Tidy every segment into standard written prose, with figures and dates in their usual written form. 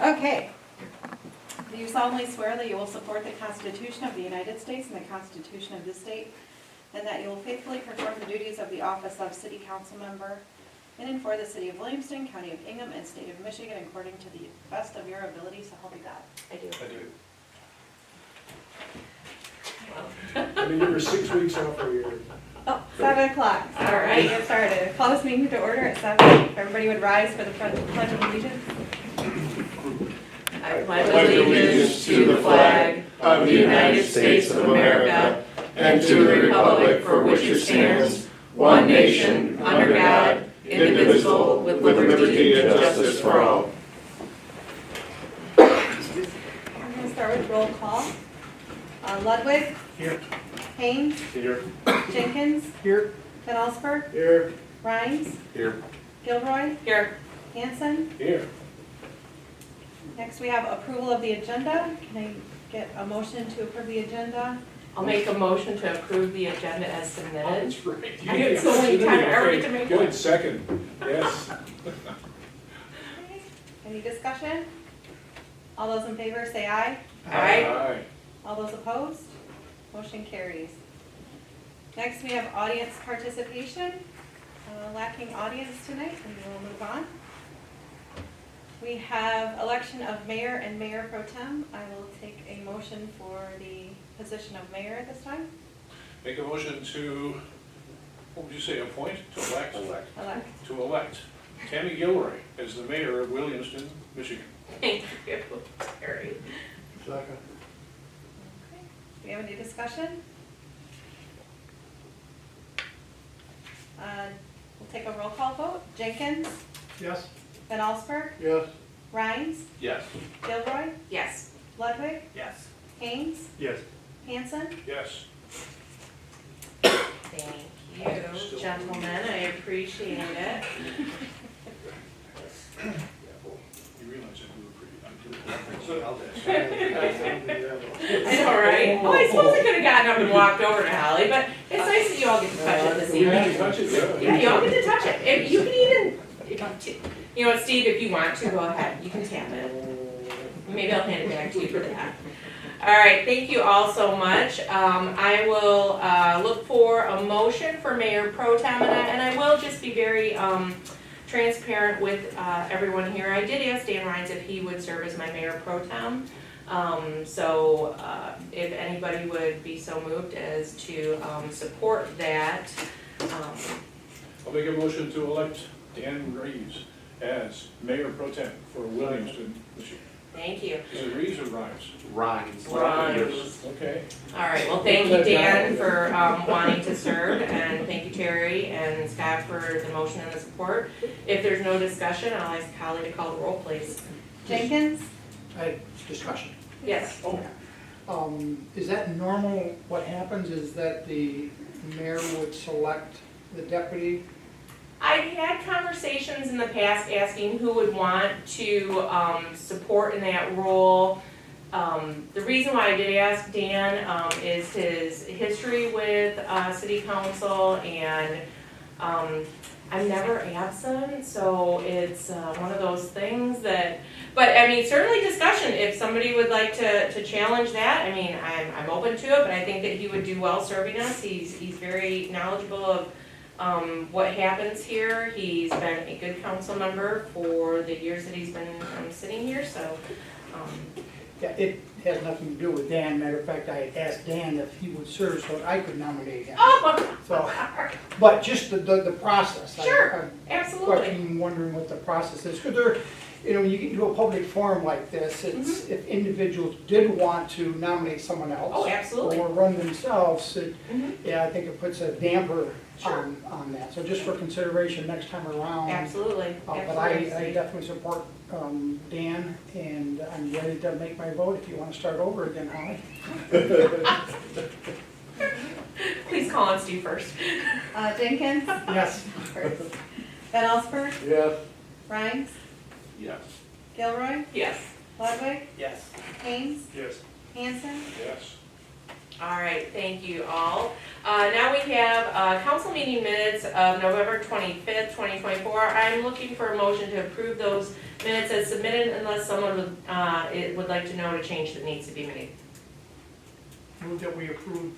Okay. Do you solemnly swear that you will support the Constitution of the United States and the Constitution of this state, and that you will faithfully perform the duties of the office of City Council Member in and for the City of Williamston, County of Ingham, and State of Michigan according to the best of your ability, so help you God? I do. I mean, you were 6 weeks off for your. Oh, 7 o'clock. All right. Get started. Call this meeting to order at 7. If everybody would rise for the Pledge of Allegiance. I pledge allegiance to the flag of the United States of America and to the republic for which it stands, one nation, under God, indivisible, with liberty and justice for all. We're going to start with roll call. Ludwig. Here. Haynes. Here. Jenkins. Here. Van Allsburg. Here. Rhines. Here. Gilroy. Here. Hanson. Here. Next, we have approval of the agenda. Can I get a motion to approve the agenda? I'll make a motion to approve the agenda as submitted. That's right. I get so many times already to make one. Good, second, yes. Any discussion? All those in favor say aye. Aye. All those opposed? Motion carries. Next, we have audience participation. Lacking audience tonight, and we will move on. We have election of mayor and mayor pro tem. I will take a motion for the position of mayor at this time. Make a motion to, what would you say, appoint, to elect? Elect. To elect Tammy Gilroy as the mayor of Williamston, Michigan. Thank you, Terry. Second. Okay. Do we have any discussion? We'll take a roll call vote. Jenkins, Yes. Van Allsburg, Yes. Rhines, Yes. Gilroy, Yes. Ludwig, Yes. Haynes, Yes. Hanson. Yes. Thank you, gentlemen, I appreciate it. You realize I do a pretty, I know, right? Oh, I suppose I could have gotten up and walked over to Holly, but it's nice that you all get to touch it this evening. touch it, Yeah, you all get to touch it. If you can even, you know what, Steve, if you want to, go ahead, you can tap it. Maybe I'll hand it back to you for that. All right, thank you all so much. I will look for a motion for Mayor Pro Tem, and I will just be very transparent with everyone here. I did ask Dan Rhines if he would serve as my Mayor Pro Tem. So if anybody would be so moved as to support that. I'll make a motion to elect Dan Reeves as mayor pro tem for Williamston, Michigan. Thank you. Is it Reeves or Rhymes? Rhymes. Rhines. Okay. All right, well, thank you, Dan, for wanting to serve, and thank you, Terry and Scott, for the motion and the support. If there's no discussion, I'll ask Holly to call the roll, please. Jenkins, Discussion. Yes. Is that normal, what happens is that the mayor would select the deputy? I've had conversations in the past asking who would want to support in that role. The reason why I did ask Dan is his history with city council, and I'm never absent, so it's one of those things that, but I mean, certainly discussion, if somebody would like to challenge that, I mean, I'm open to it, but I think that he would do well serving us. He's very knowledgeable of what happens here. He's been a good council member for the years that he's been sitting here, so. Yeah, it has nothing to do with Dan. Matter of fact, I asked Dan if he would serve so I could nominate him. Oh, So, but just the process. Sure, I'm absolutely. questioning, wondering what the process is. Because there, you know, when you get into a public forum like this, it's, if individuals did want to nominate someone else. Oh, absolutely. Or run themselves, Mhm. yeah, I think it puts a damper Sure. on that. So just for consideration next time around. Absolutely. But I definitely support Dan, and I'm ready to make my vote if you want to start over again, Holly. Please call on Steve first. Jenkins, Yes. first. Van Allsburg, Yes. Rhines, Yes. Gilroy, Yes. Ludwig, Yes. Haynes, Yes. Hanson. Yes. All right, thank you all. Now we have council meeting minutes of November 25th, 2024. I'm looking for a motion to approve those Minutes as submitted unless someone would like to know a change that needs to be made. Move that we approve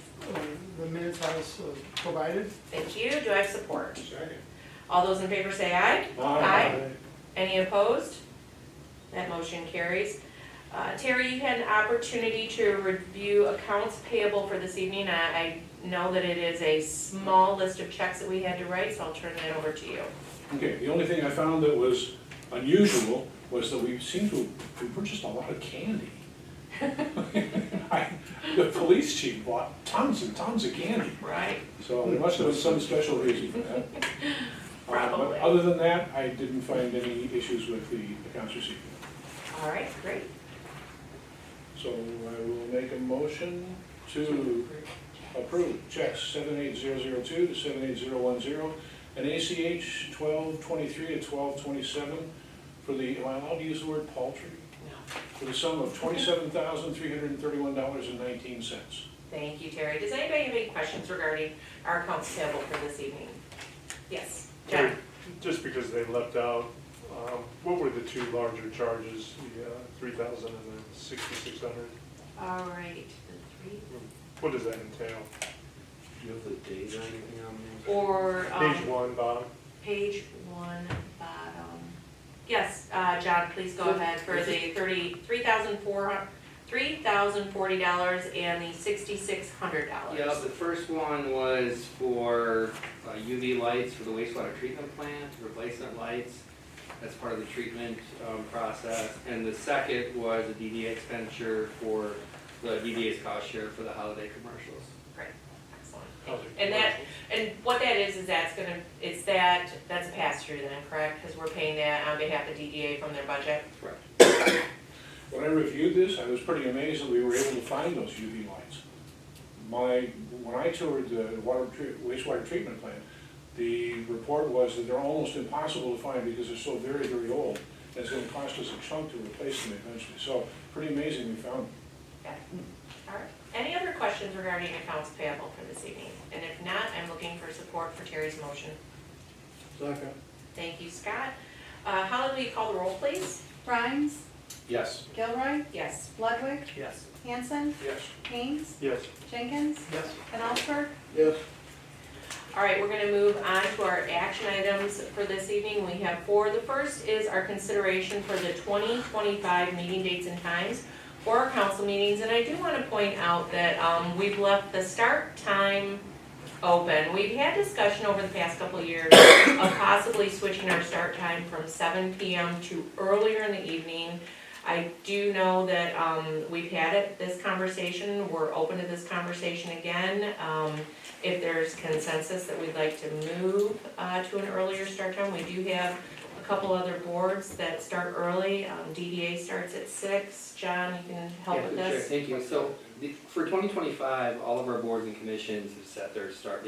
the minutes as provided. Thank you. Do I have support? Second. All those in favor say aye. Aye. Any opposed? That motion carries. Terry, you had an opportunity to review accounts payable for this evening. I know that it is a small list of checks that we had to write, so I'll turn that over to you. Okay, the only thing I found that was unusual was that we seem to have purchased a lot of candy. The police chief bought tons and tons of candy, Right. so there must have been some special reason for that. Probably. But other than that, I didn't find any issues with the accounts receivable. All right, great. So I will make a motion to approve checks 78002 to 78010 and ACH 1223 to 1227 for the, am I allowed to use the word paltry? For the sum of $27,331.19. Thank you, Terry. Does anybody have any questions regarding our accounts payable for this evening? Yes, John? Just because they left out, what were the two larger charges, the 3,000 and the 6,600? All right, the three. What does that entail? Do you have the date or anything on there? Or, Page one, bottom. page one, bottom. Yes, John, please go ahead for the $3,040 and the $6,600. Yeah, the first one was for UV lights for the wastewater treatment plant, replacement lights. That's part of the treatment process. And the second was a DDA expenditure for the DDA's cost share for the holiday commercials. Great, excellent. And what that is that's a pass-through then, correct? Because we're paying that on behalf of DDA from their budget? Correct. When I reviewed this, I was pretty amazed that we were able to find those UV lights. When I toured the wastewater treatment plant, the report was that they're almost impossible to find because they're so very, very old. And it's gonna cost us a chunk to replace them eventually. So pretty amazing we found them. Okay. All right. Any other questions regarding accounts payable for this evening? And if not, I'm looking for support for Terry's motion. Second. Thank you, Scott. Holly, will you call the roll, please? Rhines, Yes. Gilroy, Yes. Ludwig, Yes. Hanson, Yes. Haynes, Yes. Jenkins, Yes. and Alsberg. Yes. All right, we're gonna move on to our action items for this evening. We have four. The first is our consideration for the 2025 meeting dates and times for our council meetings. And I do wanna point out that, we've left the start time open. We've had discussion over the past couple of years of possibly switching our start time from 7 PM to earlier in the evening. I do know that, we've had this conversation, we're open to this conversation again. If there's consensus that we'd like to move, to an earlier start time, we do have a couple other boards that start early. DDA starts at 6. John, you can help with Yeah, sure, this? thank you. So for 2025, all of our boards and commissions have set their start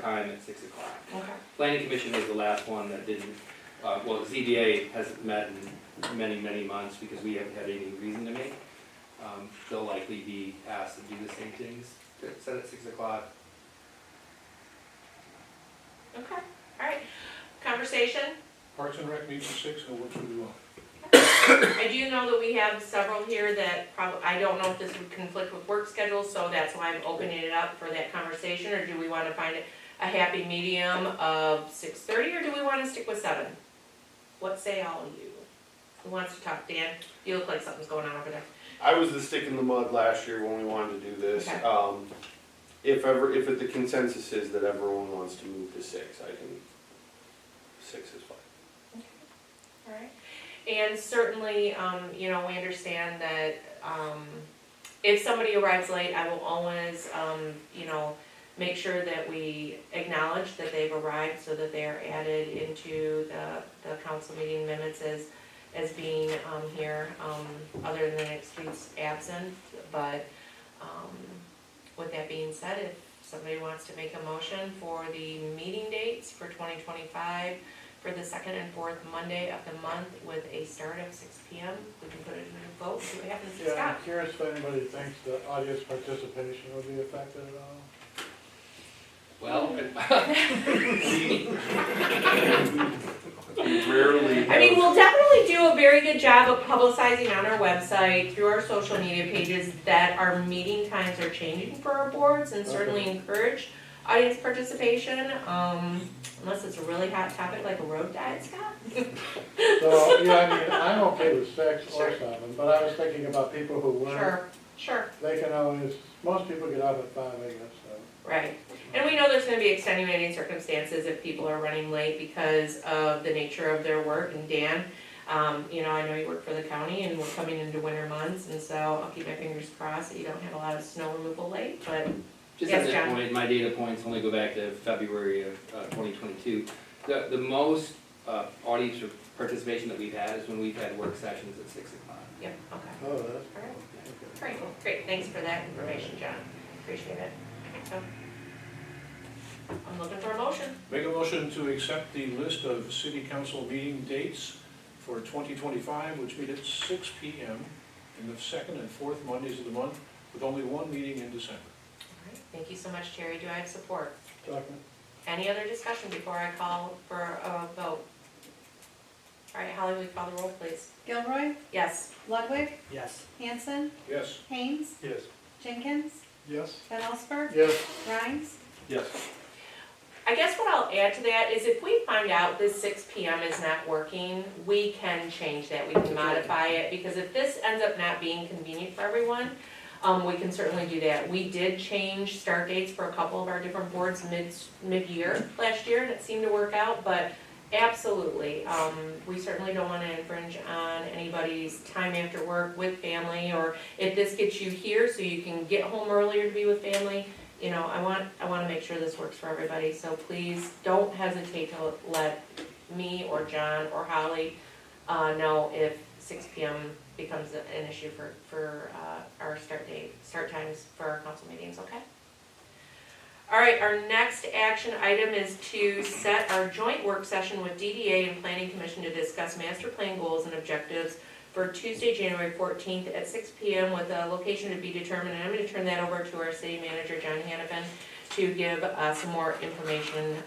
time at 6 o'clock. Okay. Planning Commission was the last one that didn't, well, ZBA hasn't met in many, many months because we haven't had any reason to make. They'll likely be asked to do the same things, set at 6 o'clock. Okay, all right. Conversation? Parks and Rec meets at 6, and what should we want? I do know that we have several here that I don't know if this would conflict with work schedules, so that's why I'm opening it up for that conversation. Or do we want to find a happy medium of 6:30, or do we want to stick with 7? What say all of you? Who wants to talk? Dan, you look like something's going on over there. I was the stick in the mud last year when we wanted to do this. Okay. If the consensus is that everyone wants to move to 6, 6 is fine. All right. And certainly, we understand that, if somebody arrives late, I will always, make sure that we acknowledge that they've arrived so that they are added into the council meeting minutes as being, here, other than the next week's absent. But, with that being said, if somebody wants to make a motion for the meeting dates for 2025, for the second and fourth Monday of the month with a start of 6 PM. We can put it in a vote, see what happens. Yeah, Scott? I'm curious if anybody thinks the audience participation will be affected at all. Well, Rarely. I mean, we'll definitely do a very very good job of publicizing on our website, through our social media pages, that our meeting times are changing for our boards, and certainly encourage audience participation, unless it's a really hot topic like a road diet, Scott. So, yeah, I mean, I'm okay with 6 or Sure. 7, but I was thinking about people who work. Sure, They can always, most people get off at 5, I guess, so. right. And we know there's gonna be extenuating circumstances if people are running late because of the nature of their work, and Dan, you know, I know you work for the county, and we're coming into winter months, and so I'll keep my fingers crossed that you don't have a lot of snow removal late, but Just Yes, at that John. point, my data points only go back to February of 2022. The most audience participation that we've had is when we've had work sessions at 6 o'clock. yep, okay. Oh, that's, All right, great, thanks for that information, John, appreciate it. So, I'm looking for a motion. Make a motion to accept the list of city council meeting dates for 2025, which meet at 6 PM in the second and fourth Mondays of the month, with only one meeting in December. All right, thank you so much, Terry, do I have support? second. Any other discussion before I call for a vote? All right, Holly, will you call the roll, please? Gilroy, Yes. Ludwig, Yes. Hanson, Yes. Haynes, Yes. Jenkins, Yes. Van Osberg, Yes. Rhines. Yes. I guess what I'll add to that is if we find out this 6 PM is not working, we can change that, we can modify it, because if this ends up not being convenient for everyone, we can certainly do that. We did change start dates for a couple of our different boards mid-year last year, and it seemed to work out, but absolutely, we certainly don't wanna infringe on anybody's time after work with family, or if this gets you here so you can get home earlier to be with family, you know, I wanna make sure this works for everybody, so please don't hesitate to let me or John or Holly know if 6 PM becomes an issue for our start times for our council meetings, okay? All right, our next action item is to set our joint work session with DDA and Planning Commission to discuss master plan goals and objectives for Tuesday, January 14th at 6 PM with a location to be determined. And I'm gonna turn that over to our city manager, John Hannafin, to give some more information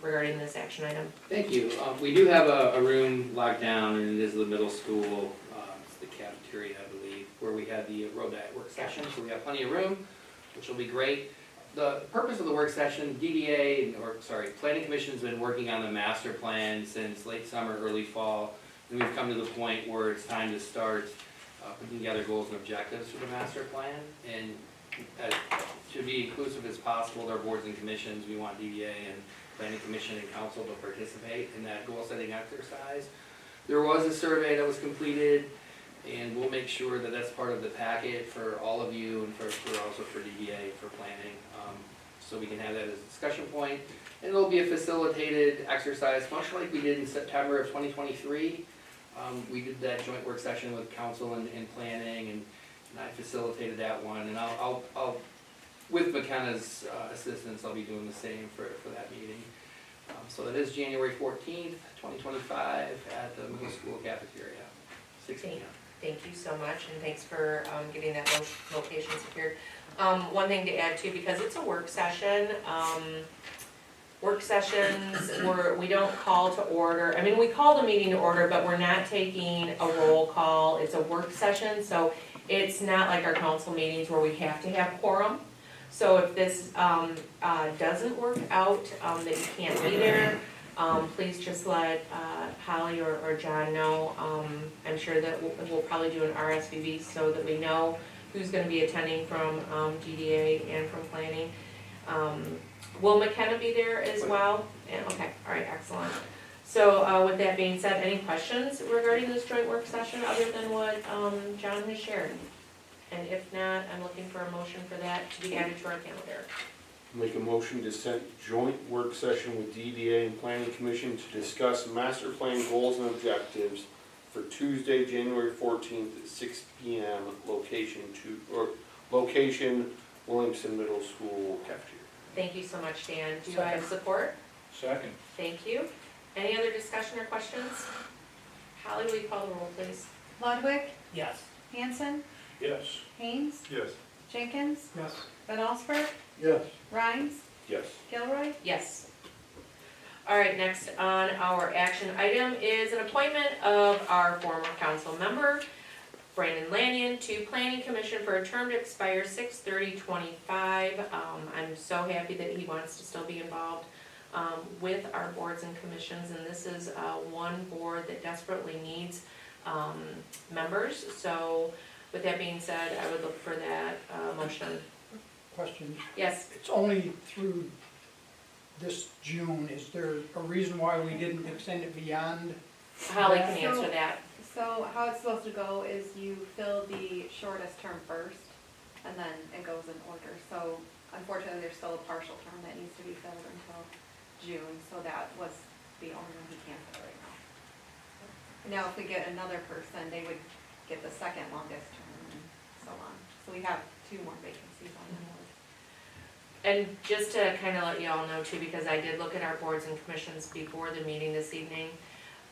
regarding this action item. Thank you. We do have a room locked down, and it is the middle school, it's the cafeteria, I believe, where we had the road diet work session, so we have plenty of room, which will be great. The purpose of the work session, Planning Commission's been working on the master plan since late summer, early fall, and we've come to the point where it's time to start putting together goals and objectives for the master plan, and to be inclusive as possible with our boards and commissions, we want DDA and Planning Commission and Council to participate in that goal-setting exercise. There was a survey that was completed, and we'll make sure that that's part of the packet for all of you and for also for DDA for planning, so we can have that as a discussion point. And it'll be a facilitated exercise, much like we did in September of 2023. We did that joint work session with council and planning, and I facilitated that one, and I'll with McKenna's assistance, I'll be doing the same for that meeting. So that is January 14th, 2025 at the middle school cafeteria, 6 p.m. Thank you so much, and thanks for getting that location secured. One thing to add too, because it's a work session, work sessions, we don't call to order, I mean, we call the meeting to order, but we're not taking a roll call, it's a work session, so it's not like our council meetings where we have to have quorum. So if this doesn't work out, that you can't be there, please just let Holly or John know. I'm sure that we'll probably do an RSVP so that we know who's gonna be attending from GDA and from planning. Will McKenna be there as well? Yeah, okay, all right, excellent. So with that being said, any questions regarding this joint work session other than what John has shared? And if not, I'm looking for a motion for that to be added to our calendar. Make a motion to set joint work session with DDA and Planning Commission to discuss master plan goals and objectives for Tuesday, January 14th at 6 PM, location Williamston Middle School cafeteria. Thank you so much, Dan. Do I have support? Second. Thank you. Any other discussion or questions? Holly, will you call the roll, please? Ludwig, Yes. Hanson, Yes. Haynes, Yes. Jenkins, Yes. Van Osberg, Yes. Rhines, Yes. Gilroy. Yes. All right, next on our action item is an appointment of our former council member, Brandon Lanyon, to Planning Commission for a term to expire 6/30/25. I'm so happy that he wants to still be involved with our boards and commissions, and this is one board that desperately needs members. So with that being said, I would look for that motion. Question, Yes, it's only through this June, is there a reason why we didn't extend it beyond? Holly can answer that. So how it's supposed to go is you fill the shortest term first, and then it goes in order. So unfortunately, there's still a partial term that needs to be filled until June, so that was the only one he can't fill right now. Now, if we get another person, they would get the second longest term and so on. So we have 2 more vacancies on the board. And just to kind of let you all know too, because I did look at our boards and commissions before the meeting this evening,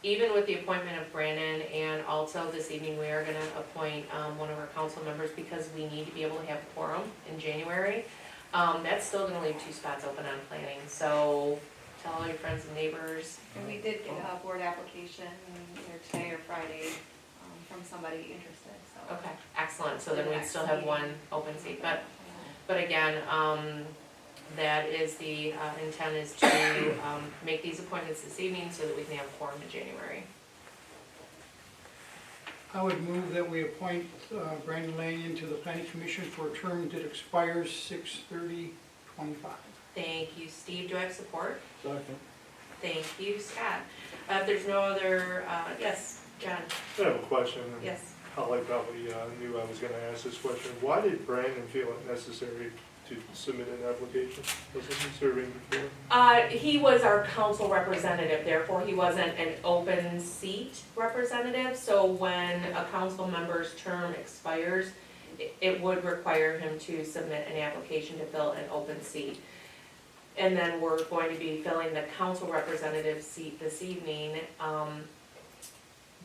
even with the appointment of Brandon, and also this evening, we are gonna appoint one of our council members because we need to be able to have a quorum in January. That's still gonna leave 2 spots open on planning, so tell all your friends and neighbors. And we did get a board application either today or Friday from somebody interested, so. Okay, excellent, so then we'd still have 1 open seat, but again, that is the intent is to make these appointments this evening so that we can have a quorum in January. I would move that we appoint Brandon Lanyon to the planning commission for a term that expires 6/30/25. Thank you, Steve. Do I have support? Second. Thank you, Scott. If there's no other, yes, John? I have a question. and Yes. Holly probably knew I was gonna ask this question. Why did Brandon feel it necessary to submit an application? Wasn't he serving before? He was our council representative, therefore he wasn't an open seat representative. So when a council member's term expires, it would require him to submit an application to fill an open seat. And then we're going to be filling the council representative seat this evening.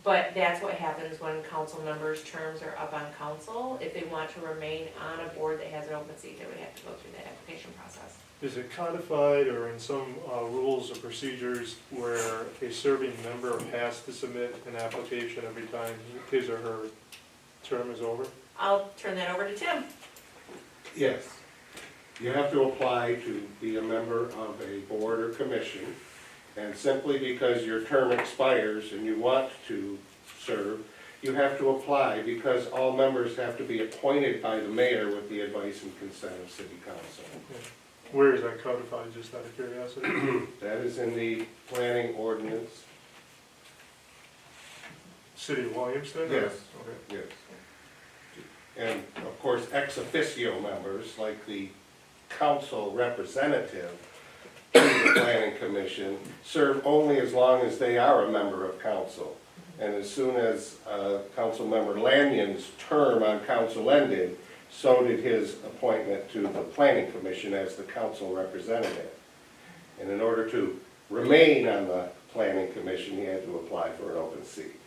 But that's what happens when council members' terms are up on council. If they want to remain on a board that has an open seat, they would have to go through that application process. Is it codified or in some rules or procedures where a serving member has to submit an application every time his or her term is over? I'll turn that over to Tim. Yes. You have to apply to be a member of a board or commission, and simply because your term expires and you want to serve, you have to apply because all members have to be appointed by the mayor with the advice and consent of city council. Where is that codified, just out of curiosity? That is in the planning ordinance. City of Williamston? Yes. Okay. Yes. And of course, ex officio members, like the council representative to the planning commission, serve only as long as they are a member of council. And as soon as council member Lanyon's term on council ended, so did his appointment to the planning commission as the council representative. And in order to remain on the planning commission, he had to apply for an open seat.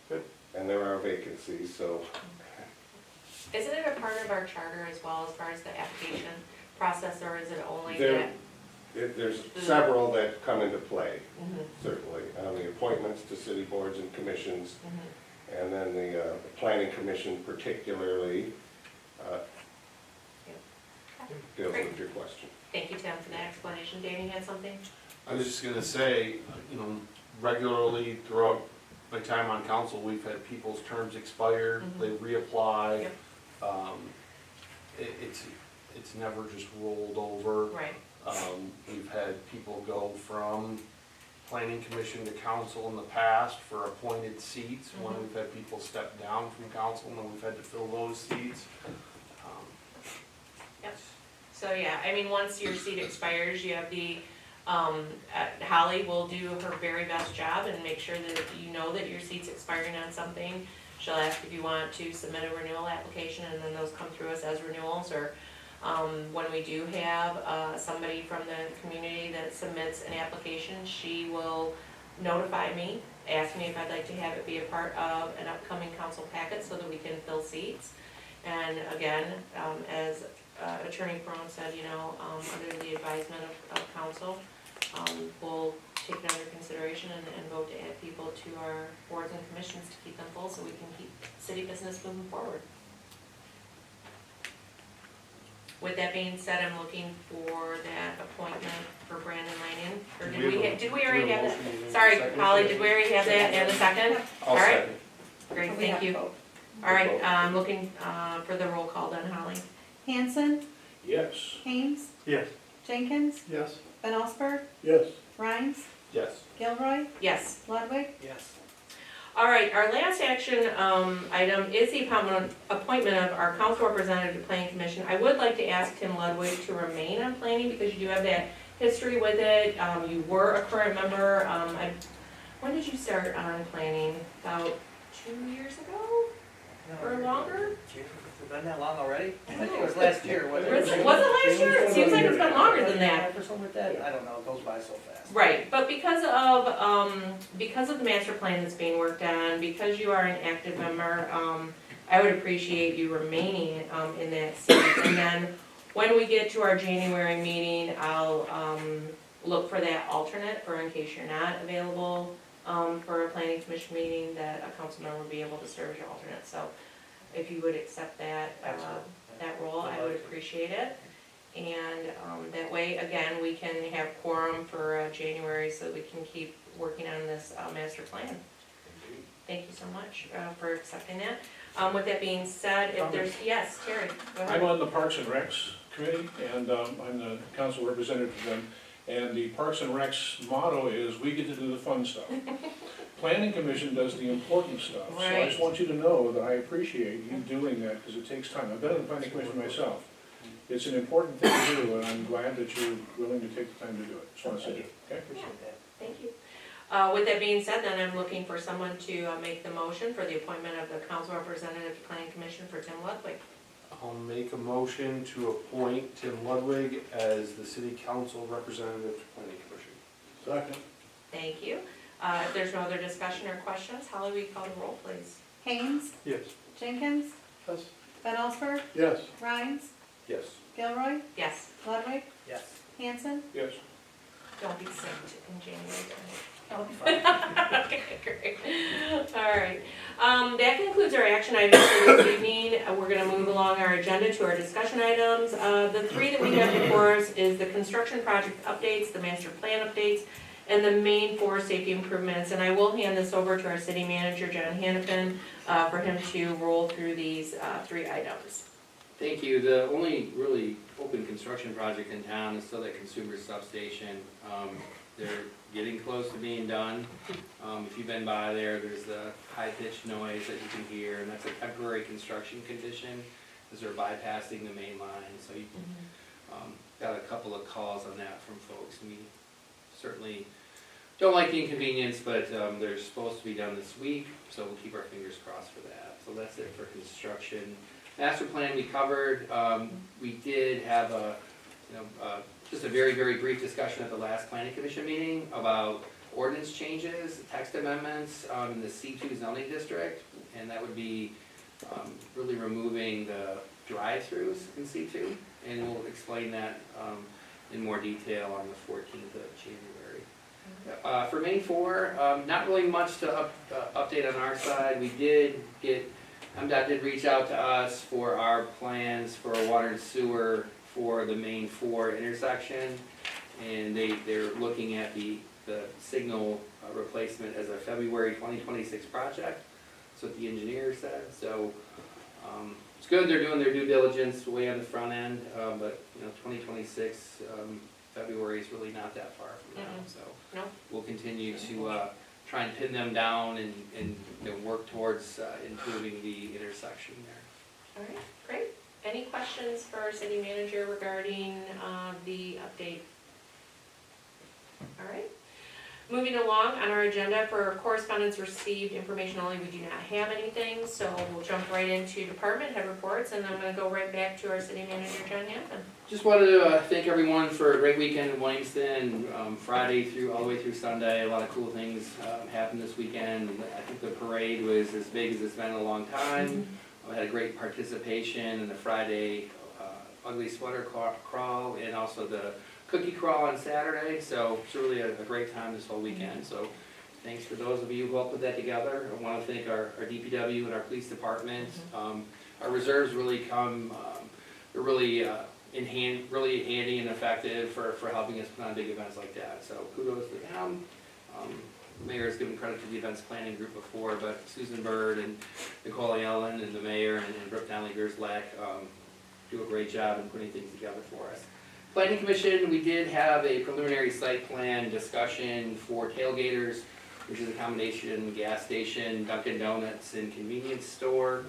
Good. And there are vacancies, so Isn't it a part of our charter as well as far as the application process, or is it only There- that? there's several that come into play, Mhm, certainly. The appointments to city boards and commissions, mhm. and then the planning commission particularly deals with your question. Thank you, Tim, for that explanation. Danny had something? I was just gonna say, regularly throughout my time on council, we've had people's terms expire, Mhm. they reapply. Yep. It's never just rolled over. Right. We've had people go from planning commission to council in the past for appointed seats, when Mhm. we've had people step down from council, and then we've had to fill those seats. Yep. So, yeah, I mean, once your seat expires, you have the, Holly will do her very best job and make sure that you know that your seat's expiring on something. She'll ask if you want to submit a renewal application, and then those come through us as renewals, or when we do have somebody from the community that submits an application, she will notify me, ask me if I'd like to have it be a part of an upcoming council packet so that we can fill seats. And again, as Attorney Crone said, under the advisement of council, we'll take it under consideration and vote to add people to our boards and commissions to keep them full so we can keep city business moving forward. With that being said, I'm looking for that appointment for Brandon Lanyon, or did we already have that? Sorry, Holly, did we already have that and a second? I'll All right. second. Great, We thank have you. both. All right, I'm looking for the roll call then, Holly. Hanson, Yes. Haynes, Yes. Jenkins, Yes. Van Osberg, Yes. Rhines, Yes. Gilroy, Yes. Ludwig. Yes. All right, our last action item is the appointment of our council representative to planning commission. I would like to ask Tim Ludwig to remain on planning because you do have that history with it. You were a current member. When did you start on planning? About 2 years ago or longer? It's been that long already? I think it was last year, wasn't Was it? it last year? It seems like it's been longer than that. Or something like that? I don't know, it goes by so fast. Right, but because of the master plan that's being worked on, because you are an active member, I would appreciate you remaining in that seat. And then when we get to our January meeting, I'll look for that alternate for in case you're not available for a planning commission meeting, that a council member will be able to serve as your alternate. So if you would accept that, that role, I would appreciate it. And that way, again, we can have quorum for January so we can keep working on this master plan. Thank you so much for accepting that. With that being said, if there's, yes, Terry, go ahead. I'm on the Parks and Recs committee, and I'm the council representative for them. And the Parks and Recs motto is, we get to do the fun stuff. Planning commission does the important stuff. So I just want you to know that I appreciate you doing that, because it takes time. I've been on the planning commission myself. It's an important thing to do, and I'm glad that you're willing to take the time to do it. Just want to say it, okay? Appreciate that. Thank you. With that being said, then I'm looking for someone to make the motion for the appointment of the council representative to planning commission for Tim Ludwig. I'll make a motion to appoint Tim Ludwig as the city council representative to planning commission. Second. Thank you. If there's no other discussion or questions, Holly, will you call the roll, please? Haynes, Yes. Jenkins, Yes. Van Osberg, Yes. Rhines, Yes. Gilroy, Yes. Ludwig, Yes. Hanson. Yes. Don't be synced in January. That'll be fine. Okay, great. All right. That concludes our action items for this evening. We're gonna move along our agenda to our discussion items. The three that we have before us is the construction project updates, the master plan updates, and the main four safety improvements. And I will hand this over to our city manager, John Hannafin, for him to roll through these three items. Thank you. The only really open construction project in town is still that consumer substation. They're getting close to being done. If you've been by there, there's the high-pitched noise that you can hear, and that's a temporary construction condition, as they're bypassing the main line. So you got a couple of calls on that from folks, and we certainly don't like the inconvenience, but they're supposed to be done this week, so we'll keep our fingers crossed for that. So that's it for construction. Master plan we covered. We did have just a very, very brief discussion at the last planning commission meeting about ordinance changes, text amendments in the C2 zoning district, and that would be really removing the drive-throughs in C2, and we'll explain that in more detail on the 14th of January. For Main 4, not really much to update on our side. We did get, MDOT did reach out to us for our plans for water and sewer for the Main 4 intersection, and they're looking at the signal replacement as a February 2026 project. That's what the engineer said. So it's good they're doing their due diligence way on the front end, but 2026 February is really not that far from now. So No. we'll continue to try and pin them down and work towards improving the intersection there. All right, great. Any questions for our city manager regarding the update? All right. Moving along on our agenda for correspondence received, information only, we do not have anything, so we'll jump right into department head reports, and I'm going to go right back to our city manager, John Hanson. Just wanted to thank everyone for a great weekend in Williamston, Friday through all the way through Sunday. A lot of cool things happened this weekend. I think the parade was as big as it's been in a long time. We had a great participation in the Friday ugly sweater crawl, and also the cookie crawl on Saturday, so it's really a great time this whole weekend. So thanks for those of you who helped put that together. I want to thank our DPW and our police department. Our reserves really they're really really handy and effective for helping us put on big events like that. So kudos to them. The mayor has given credit to the events planning group before, but Susan Bird and Nicole Allen and the mayor and Brooke Donnelly-Gerslak do a great job in putting things together for us. Planning Commission, we did have a preliminary site plan discussion for tailgaters, which is a combination gas station, Dunkin' Donuts, and convenience store.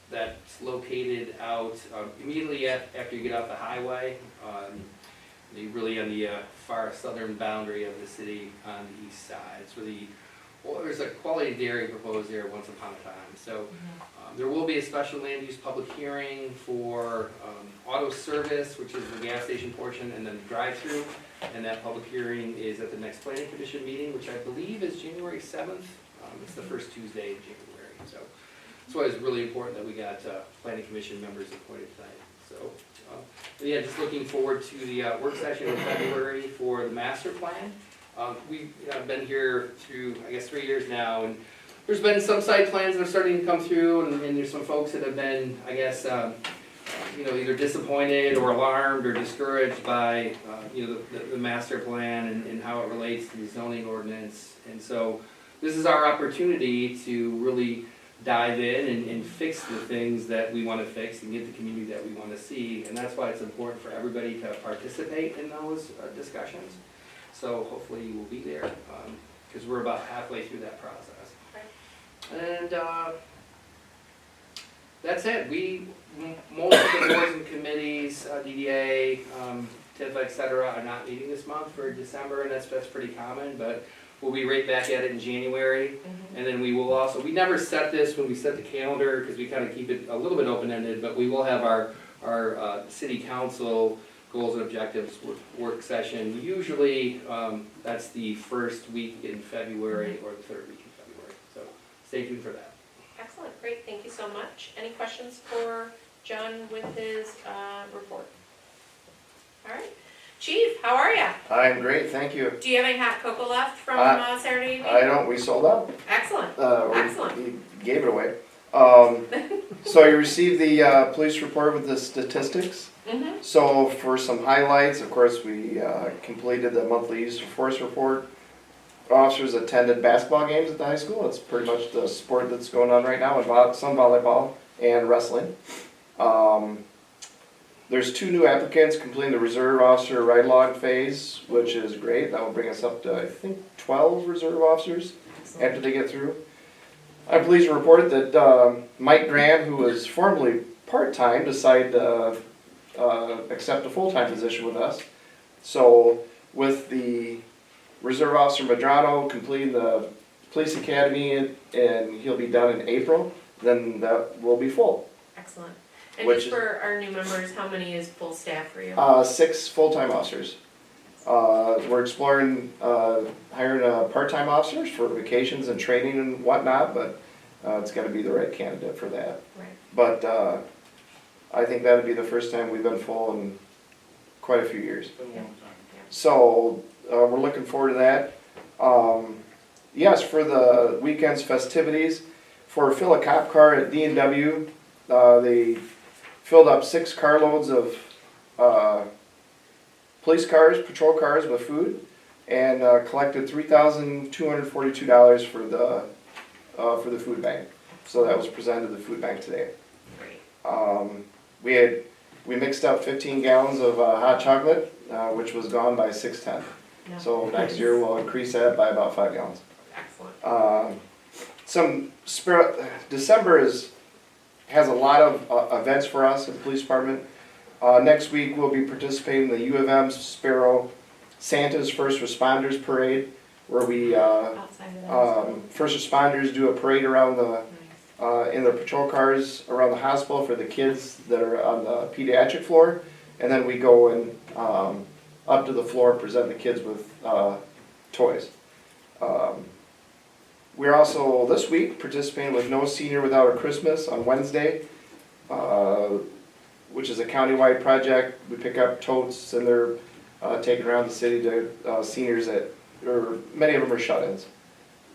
That's located out immediately after you get off the highway, really on the far southern boundary of the city on the east side. It's really, well, there's a quality dairy proposed there once upon a time. So there will be a special land use public hearing for auto service, which is the gas station portion, and then the drive-through. And that public hearing is at the next Planning Commission meeting, which I believe is January 7th. It's the first Tuesday in January. So that's why it's really important that we got Planning Commission members appointed tonight. So yeah, just looking forward to the work session in February for the master plan. We've been here through, I guess, 3 years now, and there's been some site plans that are starting to come through, and there's some folks that have been, I guess, either disappointed or alarmed or discouraged by, the master plan and how it relates to the zoning ordinance. And so this is our opportunity to really dive in and fix the things that we want to fix and get the community that we want to see. And that's why it's important for everybody to participate in those discussions. So hopefully you will be there, because we're about halfway through that process. And that's it. Most of the boards and committees, DDA, TIF, et cetera, are not meeting this month for December, and that's pretty common, but we'll be right back at it in January. And then we will also, we never set this when we set the calendar, because we kind of keep it a little bit open-ended, but we will have our city council goals and objectives work session. Usually that's the first week in February or the third week in February. So stay tuned for that. Excellent, great, thank you so much. Any questions for John with his report? All right. Chief, how are you? I'm great, thank you. Do you have any hot cocoa left from Saturday evening? I don't, we sold out. Excellent, excellent. We gave it away. So you received the police report with the statistics. Mm-hmm. So for some highlights, of course, we completed the monthly use of force report. Officers attended basketball games at the high school. It's pretty much the sport that's going on right now, and some volleyball and wrestling. There's 2 new applicants completing the reserve officer ride-along phase, which is great. That will bring us up to, I think, 12 reserve officers after they get through. I'm pleased to report that Mike Graham, who was formerly part-time, decided to accept a full-time position with us. So with the Reserve Officer Madrano completing the police academy and he'll be done in April, then that will be full. Excellent. And Which just for our new members, how many is full staff for you? 6 full-time officers. We're exploring hiring part-time officers for vacations and training and whatnot, but it's got to be the right candidate for that. Right. But I think that would be the first time we've been full in quite a few years. It's been a long time. So we're looking forward to that. Yes, for the weekend's festivities, for fill a cop car at D&W, they filled up 6 carloads of police cars, patrol cars with food, and collected $3,242 for the food bank. So that was presented to the food bank today. Great. We mixed up 15 gallons of hot chocolate, which was gone by 6:10. No. So next year we'll increase that by about 5 gallons. Excellent. December has a lot of events for us at the police department. Next week we'll be participating in the U of M Sparrow Santa's First Responders Parade, where we Outside of that. first responders do a parade around in their patrol cars around the hospital for the kids that are on the pediatric floor, and then we go in up to the floor and present the kids with toys. We're also this week participating with No Senior Without a Christmas on Wednesday, which is a countywide project. We pick up totes and they're taken around the city to seniors that, or many of them are shut-ins.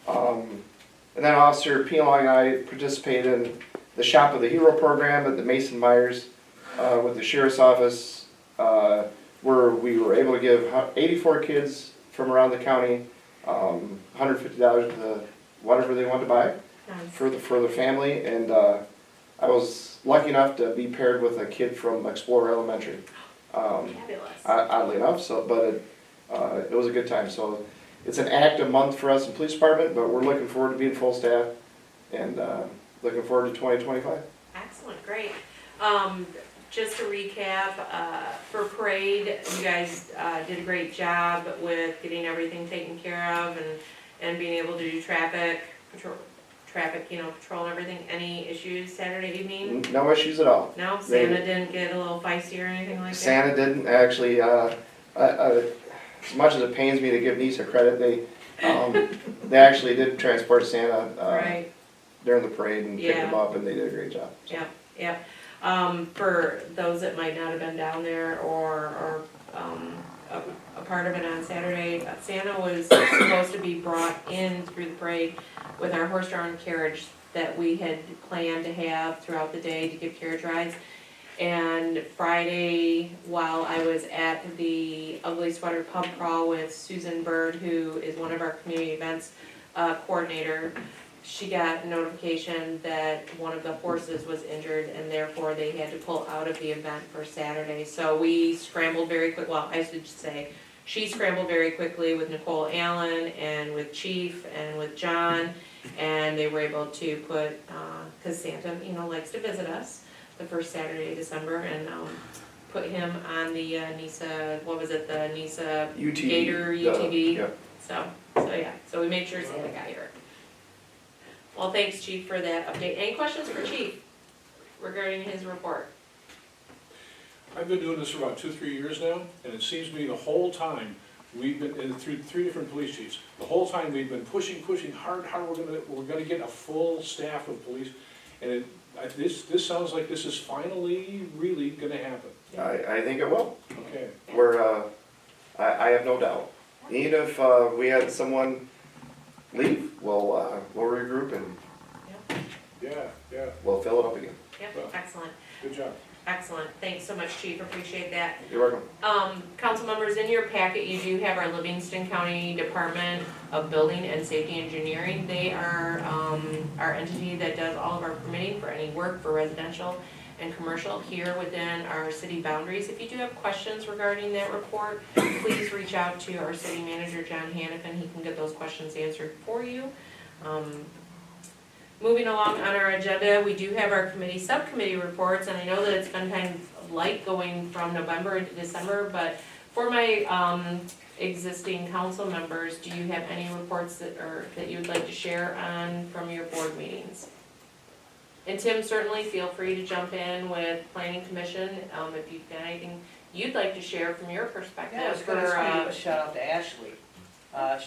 And then Officer Pilong and I participated in the Shop of the Hero program at the Mason Myers with the Sheriff's Office, where we were able to give 84 kids from around the county $150 to whatever they wanted to buy for their family. And I was lucky enough to be paired with a kid from Explorer Elementary. Fabulous. Oddly enough, but it was a good time. So it's an active month for us in police department, but we're looking forward to being full staff and looking forward to 2025. Excellent, great. Just to recap, for parade, you guys did a great job with getting everything taken care of and being able to do traffic patrol, patrol and everything. Any issues Saturday evening? No issues at all. No, Santa didn't get a little feisty or anything like that? Santa didn't actually, as much as it pains me to give NISA credit, they actually did transport Santa Right, during the parade and picked Yeah. him up, and they did a great job. So. yeah. For those that might not have been down there or a part of it on Saturday, Santa was supposed to be brought in through the parade with our horse-drawn carriage that we had planned to have throughout the day to give carriage rides. And Friday, while I was at the Ugly Sweater Pub Crawl with Susan Bird, who is one of our community events coordinator, she got notification that one of the horses was injured and therefore they had to pull out of the event for Saturday. So we scrambled very quick, well, I should say, she scrambled very quickly with Nicole Allen and with Chief and with John, and they were able to put, cause Santa, likes to visit us the first Saturday of December, and put him on the NISA, what was it, the NISA Gator UTV. Yeah. So we made sure Santa got here. Well, thanks, Chief, for that update. Any questions for Chief regarding his report? I've been doing this for about 2-3 years now, and it seems to me the whole time, we've been, and through 3 different police chiefs, the whole time we've been pushing hard, we're gonna get a full staff of police, and this sounds like this is finally really gonna happen. I think it will. Okay. I have no doubt. Even if we had someone leave, we'll regroup and Yeah, we'll fill it up again. Yep, excellent, good job. excellent. Thanks so much, Chief, appreciate that. You're welcome. Council members, in your packet, you do have our Livingston County Department of Building and Safety Engineering. They are our entity that does all of our permitting for any work for residential and commercial here within our city boundaries. If you do have questions regarding that report, please reach out to our city manager, John Hannafin. He can get those questions answered for you. Moving along on our agenda, we do have our subcommittee reports, and I know that it's been kind of light going from November into December, but for my existing council members, do you have any reports that you would like to share on from your board meetings? And Tim, certainly feel free to jump in with Planning Commission, if you've got anything you'd like to share from your perspective. Yeah, I was gonna give a shout out to Ashley.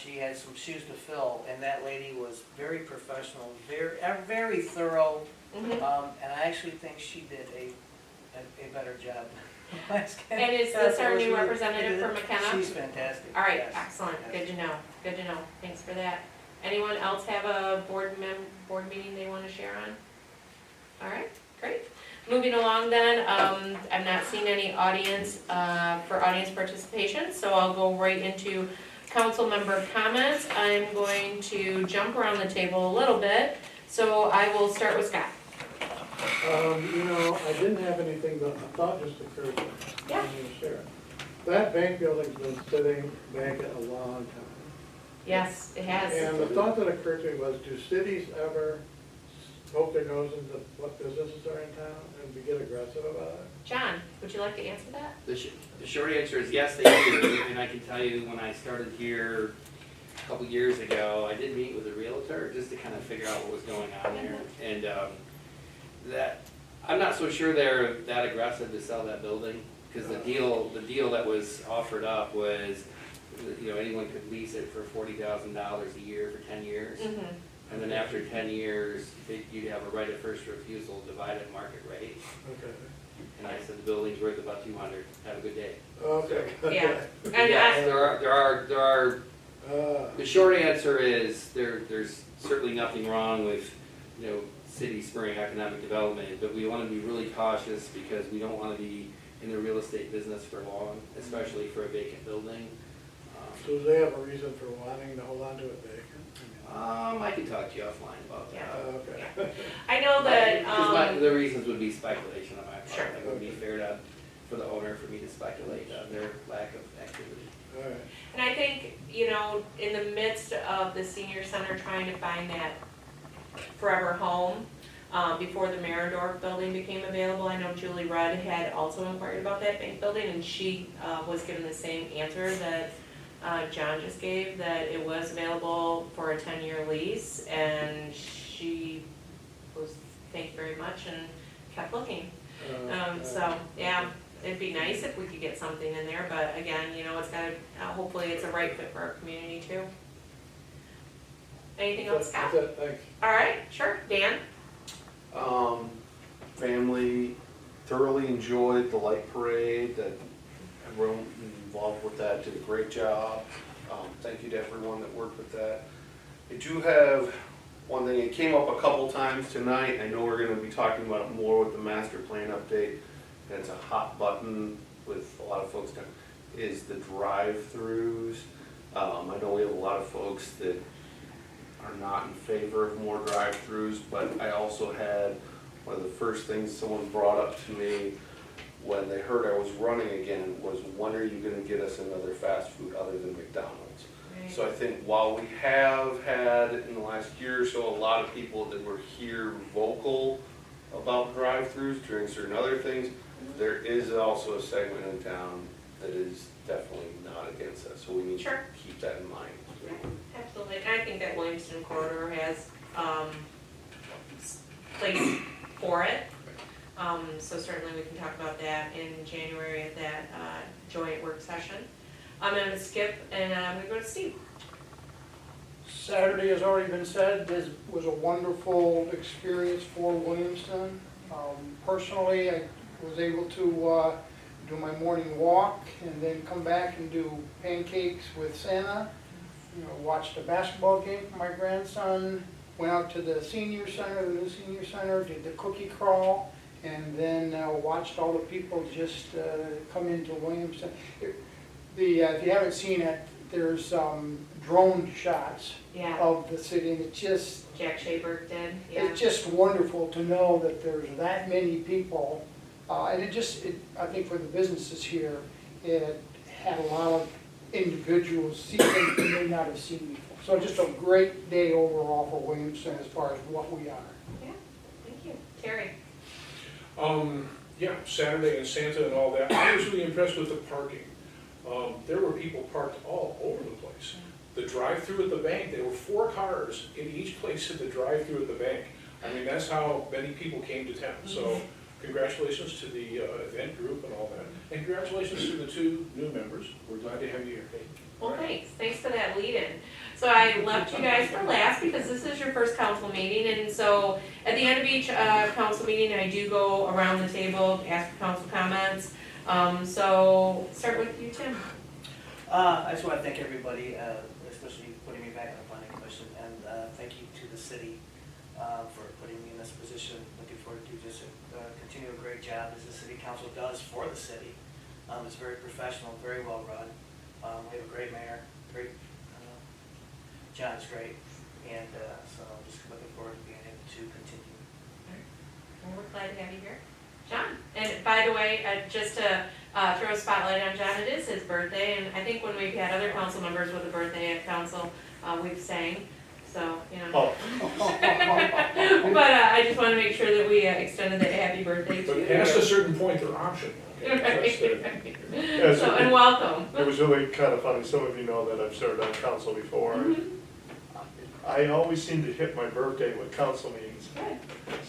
She had some shoes to fill, and that lady was very professional, very thorough, Mhm. and I actually think she did a better job. And is this our new representative from McKenna? She's fantastic. All right, yes. excellent, good to know, thanks for that. Anyone else have a board meeting they wanna share on? All right, great. Moving along then, I'm not seeing any audience, for audience participation, so I'll go right into council member comments. I'm going to jump around the table a little bit, so I will start with Scott. I didn't have anything, but a thought just occurred to me. Yeah. I'm gonna share it. That bank building's been sitting vacant a long time. Yes, it has. And the thought that occurred to me was, do cities ever poke their nose into what businesses are in town and get aggressive about it? John, would you like to answer that? The short answer is yes, they do, and I can tell you when I started here a couple years ago, I did meet with a realtor just to kind of figure out what was going on there. And that, I'm not so sure they're that aggressive to sell that building, because the deal that was offered up was, anyone could lease it for $40,000 a year for 10 years. Mm-hmm. And then after 10 years, you'd have a right of first refusal divided at market rate. Okay. And I said the building's worth about 200. Have a good day. Okay. Yeah. And Yes, I, there are. The short answer is there's certainly nothing wrong with, city spurring economic development, but we want to be really cautious because we don't want to be in the real estate business for long, especially for a vacant building. So do they have a reason for wanting to hold on to it vacant? I can talk to you offline about that. Okay. I know that, Because the reasons would be speculation on my part. Sure. It wouldn't be fair for the owner for me to speculate on their lack of activity. All right. and I think, in the midst of the senior center trying to find that forever home, before the Mirador building became available, I know Julie Rudd had also inquired about that bank building, and she, was given the same answer that, John just gave, that it was available for a 10-year lease, and she was, thank you very much, and kept looking. So, yeah, it'd be nice if we could get something in there, but again, it's gotta, hopefully it's a right fit for our community too. Anything else, Scott? That's it, thanks. All right, sure, Dan? Family thoroughly enjoyed the light parade, that everyone involved with that did a great job. Thank you to everyone that worked with that. I do have one thing, it came up a couple times tonight, I know we're gonna be talking about it more with the master plan update. And it's a hot button with a lot of folks, is the drive-throughs. I know we have a lot of folks that are not in favor of more drive-throughs, but I also had one of the first things someone brought up to me when they heard I was running again was, when are you gonna get us another fast food other than McDonald's? So I think while we have had in the last year or so a lot of people that were here vocal about drive-throughs during certain other things, there is also a segment in town that is definitely not against that, so we need to Sure. keep that in mind. Absolutely, and I think that Williamston corridor has, place for it. So certainly we can talk about that in January at that, joint work session. I'm gonna skip and I'm gonna go to Steve. Saturday has already been said, this was a wonderful experience for Williamston. Personally, I was able to do my morning walk and then come back and do pancakes with Santa. Watched a basketball game for my grandson, went out to the senior center, the new senior center, did the cookie crawl, and then watched all the people just come into Williamston. If you haven't seen it, there's drone shots Yeah, of the city, and it's just, Jack Shaberg did, yeah. it's just wonderful to know that there's that many people. And I think for the businesses here, it had a lot of individuals see things they may not have seen before. So just a great day overall for Williamston as far as what we are. Yeah, thank you. Terry? Yeah, Saturday and Santa and all that, I was really impressed with the parking. There were people parked all over the place. The drive-through at the bank, there were 4 cars in each place at the drive-through at the bank. I mean, that's how many people came to town, so congratulations to the event group and all that. And congratulations to the 2 new members, we're glad to have you here. Well, thanks for that lead-in. So I left you guys for last because this is your first council meeting, and so at the end of each council meeting, I do go around the table, ask for council comments. So start with you, Tim. I just want to thank everybody, especially putting me back on the planning commission, and thank you to the city for putting me in this position. Looking forward to just continue a great job as the city council does for the city. It's very professional, very well run. We have a great mayor, John's great, and so I'm just looking forward to being able to continue. Well, we're glad to have you here. John, and by the way, just to throw a spotlight on John, it is his birthday, and I think when we've had other council members with a birthday at council, we've sang, so, Oh, But I just want to make sure that we extended that happy birthday to But you. past a certain point, they're optional. Okay? That's the- So, and welcome. it was really kind of funny, some of you know that I've served on council before. Mhm. I always seem to hit my birthday with council meetings, Good,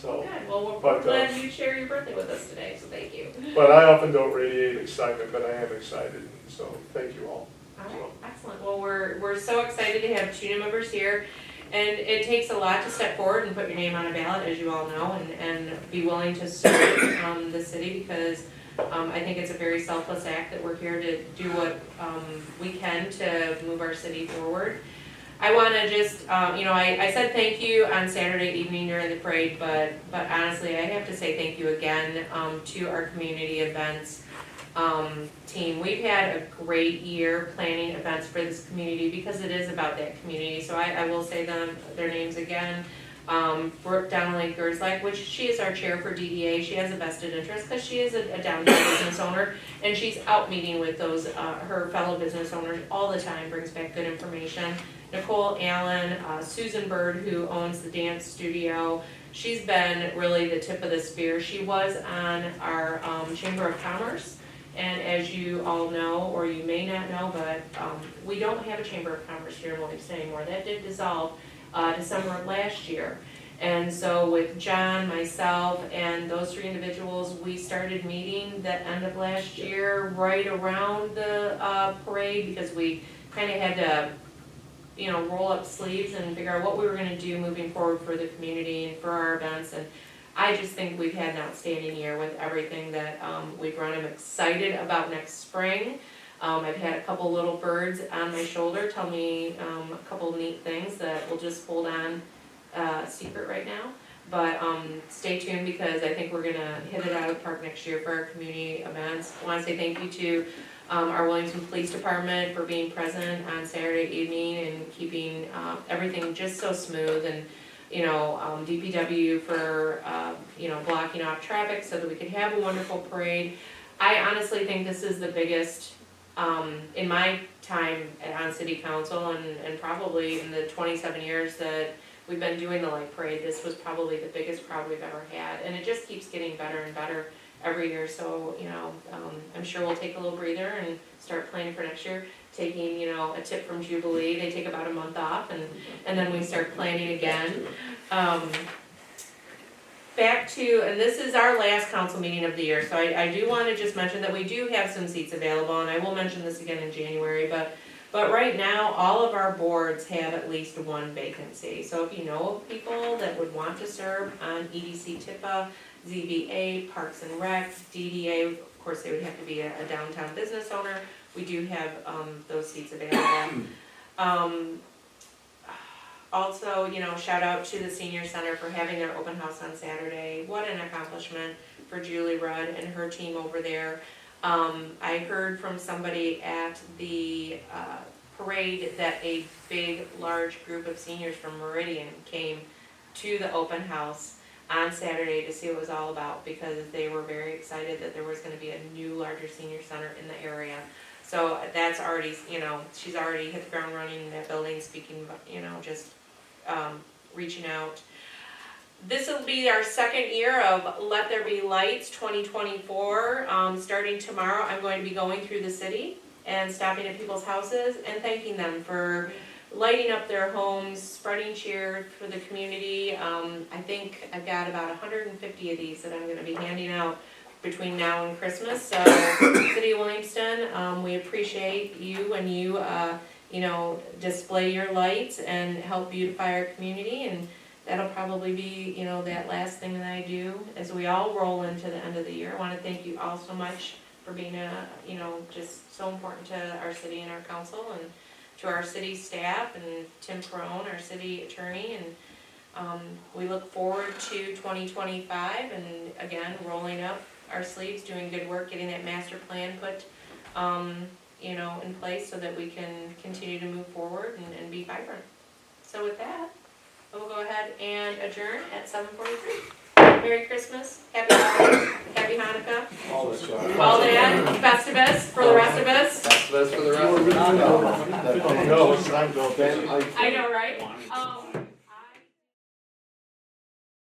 so. good. Well, we're But, glad you share your birthday with us today, so thank you. But I often don't radiate excitement, but I am excited, so thank you all. All right, excellent. Well, we're so excited to have 2 new members here. And it takes a lot to step forward and put your name on a ballot, as you all know, and be willing to serve the city, because I think it's a very selfless act that we're here to do what we can to move our city forward. I want to just, I said thank you on Saturday evening during the parade, but honestly, I have to say thank you again to our community events team. We've had a great year planning events for this community because it is about that community. So I will say their names again. Brooke Donnelly Gersleck, which she is our chair for DDA. She has a vested interest because she is a downtown business owner, and she's out meeting with those her fellow business owners all the time, brings back good information. Nicole Allen, Susan Bird, who owns the dance studio. She's been really the tip of the spear. She was on our Chamber of Commerce, and as you all know, or you may not know, but we don't have a Chamber of Commerce here in Williamston anymore. That did dissolve December of last year. And so with John, myself, and those three individuals, we started meeting the end of last year, right around the parade, because we kind of had to roll up sleeves and figure out what we were gonna do moving forward for the community and for our events. And I just think we've had an outstanding year with everything that we've run. I'm excited about next spring. I've had a couple little birds on my shoulder tell me a couple neat things that we'll just hold on secret right now. But stay tuned, because I think we're gonna hit it out of the park next year for our community events. I wanna say thank you to our Williamston Police Department for being present on Saturday evening and keeping everything just so smooth, and DPW for blocking off traffic so that we could have a wonderful parade. I honestly think this is the biggest in my time on city council, and probably in the 27 years that we've been doing the light parade, this was probably the biggest crowd we've ever had, and it just keeps getting better and better every year. So I'm sure we'll take a little breather and start planning for next year, taking a tip from Jubilee. They take about a month off, and then we start planning again. Back to, and this is our last council meeting of the year, so I do want to just mention that we do have some seats available, and I will mention this again in January, but right now, all of our boards have at least one vacancy. So if you know of people that would want to serve on EDC TIPA, ZBA, Parks and Rec, DDA, of course they would have to be a downtown business owner. We do have those seats available. Also, shout out to the Senior Center for having their open house on Saturday. What an accomplishment for Julie Rudd and her team over there. I heard from somebody at the parade that a big, large group of seniors from Meridian came to the open house on Saturday to see what it was all about, because they were very excited that there was going to be a new, larger senior center in the area. So that's already, she's already hit the ground running in that building, speaking, just reaching out. This will be our second year of Let There Be Lights 2024. Starting tomorrow, I'm going to be going through the city and stopping at people's houses and thanking them for lighting up their homes, spreading cheer for the community. I think I've got about 150 of these that I'm going to be handing out between now and Christmas. So, City of Williamston, we appreciate you when you, display your lights and help beautify our community. And that'll probably be, that last thing that I do as we all roll into the end of the year. I want to thank you all so much for being just so important to our city and our council, and to our city staff and Tim Perone, our city attorney. And we look forward to 2025 and again, rolling up our sleeves, doing good work, getting that master plan put in place so that we can continue to move forward and be vibrant. So with that, we'll go ahead and adjourn at 7:43. Merry Christmas, Happy Holidays, Happy Hanukkah, All this, all that, Festivus for the rest of us. That's for the rest of the No, it's time to go. I know, right?